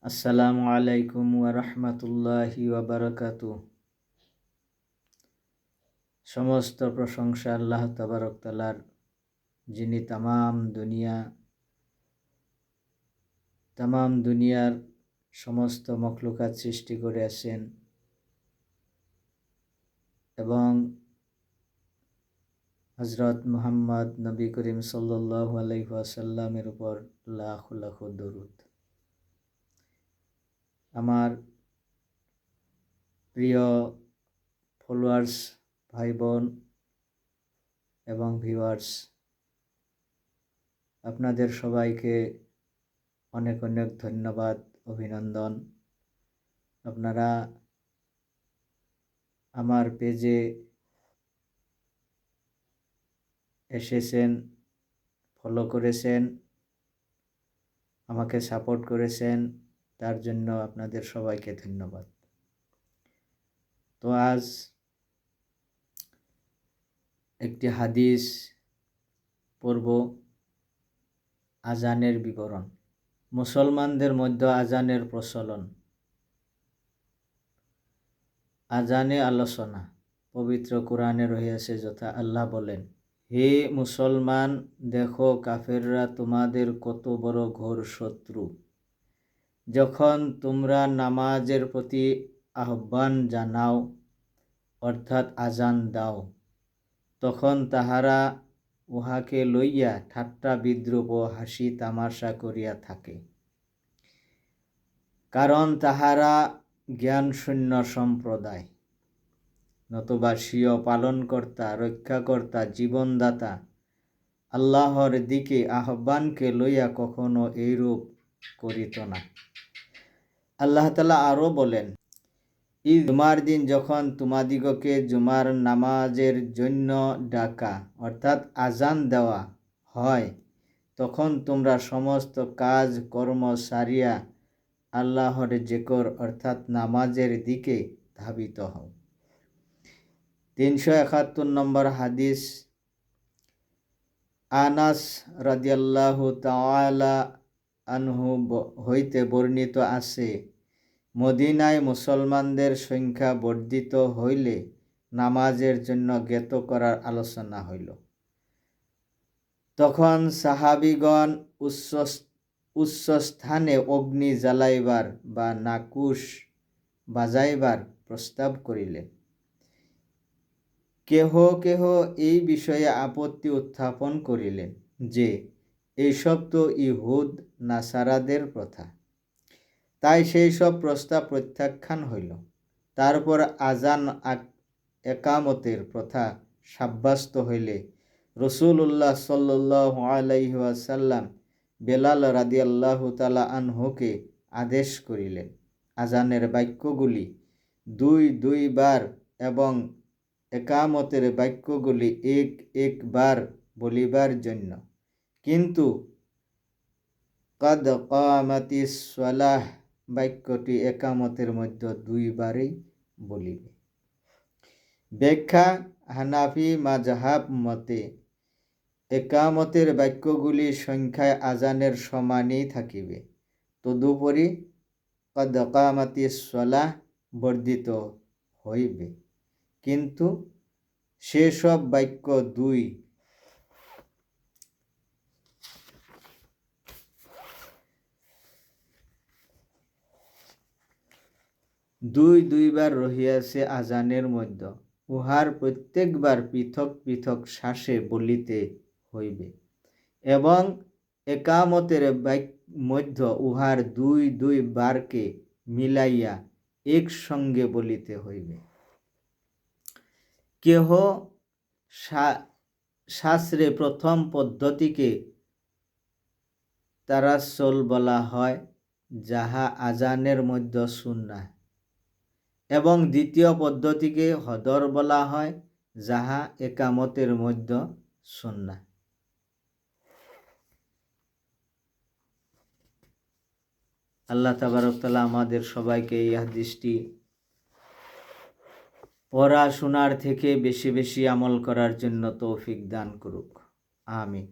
আসসালামু আলাইকুম ওয়া রাহমাতুল্লাহি ওয়া বারাকাতুহু। সমস্ত প্রশংসা আল্লাহ তাবারক তাআলার, যিনি তামাম দুনিয়ার সমস্ত মখলুকাত সৃষ্টি করে আছেন এবং হযরত মুহাম্মদ নবী করিম সাল্লাল্লাহু আলাইহি ওয়াসাল্লামের উপর লাখ লাখ দরুদ। আমার প্রিয় ফলোয়ার্স, ভাই বোন এবং ভিউয়ার্স, আপনাদের সবাইকে অনেক অনেক ধন্যবাদ, অভিনন্দন। আপনারা আমার পেজে এসেছেন, ফলো করেছেন, আমাকে সাপোর্ট করেছেন, তার জন্য আপনাদের সবাইকে ধন্যবাদ। তো আজ একটি হাদিস পড়ব, আজানের বিবরণ। মুসলমানদের মধ্যে আজানের প্রচলন, আজানে আলোচনা পবিত্র কোরআনে রহিয়াছে, যথা আল্লাহ বলেন, হে মুসলমান, দেখো কাফেররা তোমাদের কত বড় ঘোর শত্রু। যখন তোমরা নামাজের প্রতি আহ্বান জানাও, অর্থাৎ আজান দাও, তখন তাহারা উহাকে লইয়া ঠাট্টা বিদ্রূপ ও হাসি তামাশা করিয়া থাকে, কারণ তাহারা জ্ঞানশূন্য সম্প্রদায়। নতুবা স্বীয় পালনকর্তা, রক্ষাকর্তা, জীবনদাতা আল্লাহর দিকে আহ্বানকে লইয়া কখনো এইরূপ করিত না। আল্লাহ তাআলা আরও বলেন, ঈদ জুমার দিন যখন তোমাদিগকে জুমার নামাজের জন্য ডাকা, অর্থাৎ আজান দেওয়া হয়, তখন তোমরা সমস্ত কাজ কর্ম সারিয়া আল্লাহর জিকির অর্থাৎ নামাজের দিকে ধাবিত হও। 371 নম্বর হাদিস, আনাস রাদিয়াল্লাহু তাআলা আনহু হইতে বর্ণিত আছে, মদিনায় মুসলমানদের সংখ্যা বর্ধিত হইলে নামাজের জন্য জ্ঞাত করার আলোচনা হইল। তখন সাহাবীগণ উচ্চ স্থানে অগ্নি জ্বালাইবার বা নাকুশ বাজাইবার প্রস্তাব করিলেন। কেহ কেহ এই বিষয়ে আপত্তি উত্থাপন করিলেন যে, এইসব তো ইহুদ নাসারাদের প্রথা, তাই সেই সব প্রস্তাব প্রত্যাখ্যান হইল। তারপর আজান একামতের প্রথা সাব্যস্ত হইলে রাসূলুল্লাহ সাল্লাল্লাহু আলাইহি ওয়াসাল্লাম বেলাল রাদিয়াল্লাহু তাআলা আনহুকে আদেশ করিলেন আজানের বাক্যগুলি দুই দুই বার এবং একামতের বাক্যগুলি এক একবার বলিবার জন্য, কিন্তু কদ কামাতিস সালাহ বাক্যটি একামতের মধ্যে দুইবারই বলিবে। ব্যাখ্যা, হানাফি মাযহাব মতে একামতের বাক্যগুলি সংখ্যায় আজানের সমানই থাকিবে, তদুপরি কদ কামাতিস সালাহ বর্ধিত হইবে, কিন্তু সেসব বাক্য দুইবার রহিয়াছে আজানের মধ্যে, উহার প্রত্যেকবার পৃথক পৃথক শ্বাসে বলিতে হইবে, এবং একামতের মধ্যে উহার দুই দুই বারকে মিলাইয়া একসঙ্গে বলিতে হইবে। কেহ শাস্ত্রে প্রথম পদ্ধতিকে তারাসসুল বলা হয়, যাহা আজানের মধ্যে সুন্নাহ, এবং দ্বিতীয় পদ্ধতিকে হদর বলা হয়, যাহা একামতের মধ্যে সুন্নাহ। আল্লাহ তাবারক তাআলা আমাদের সবাইকে এই হাদিসটি পড়া শোনার থেকে বেশি বেশি আমল করার জন্য তৌফিক দান করুক, আমিন।